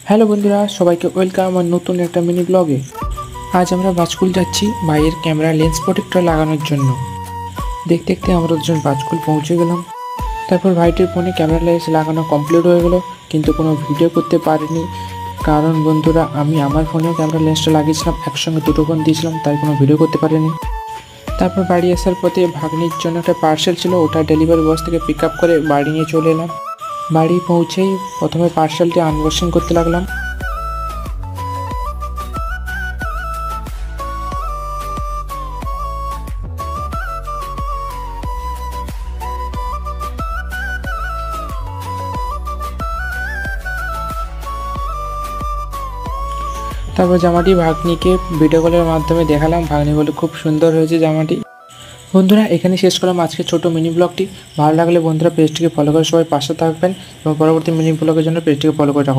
Hello বন্ধুরা, সবাইকে welcome আমার নতুন একটা মিনি ব্লগে। আজ আমরা বাজকুল যাচ্ছি ভাইয়ের ক্যামেরা লেন্স প্রোটেক্টর লাগানোর জন্য। দেখতে দেখতে আমরা দুজন বাজকুল পৌঁছে গেলাম। তারপর ভাইটির ফোনে ক্যামেরা লেন্স লাগানো কমপ্লিট হয়ে গেল, কিন্তু কোনো ভিডিও করতে পারিনি। কারণ বন্ধুরা, আমি আমার ফোনেও ক্যামেরা লেন্সটা লাগিয়েছিলাম, একসঙ্গে দুটো ফোন দিয়েছিলাম, তাই কোনো ভিডিও করতে পারিনি। তারপর বাড়ি আসার পথে ভাগ্নির জন্য একটা পার্সেল ছিল, ওটা ডেলিভারি বক্স থেকে পিক আপ করে বাড়ি নিয়ে চলে এলাম। বাড়ি পৌঁছেই প্রথমে পার্সেলটি আনবক্সিং করতে লাগলাম। তারপর জামাটি ভাগ্নিকে ভিডিও কলের মাধ্যমে দেখালাম, ভাগ্নি বলে খুব সুন্দর হয়েছে জামাটি। বন্ধুরা, এখানে শেষ করলাম আজকে ছোট মিনি ব্লগটি। ভালো লাগলে বন্ধুরা পেজটিকে ফলো করে সবাই পাশে থাকবেন এবং পরবর্তী মিনি ব্লগের জন্য পেজটিকে ফলো করে রাখুন।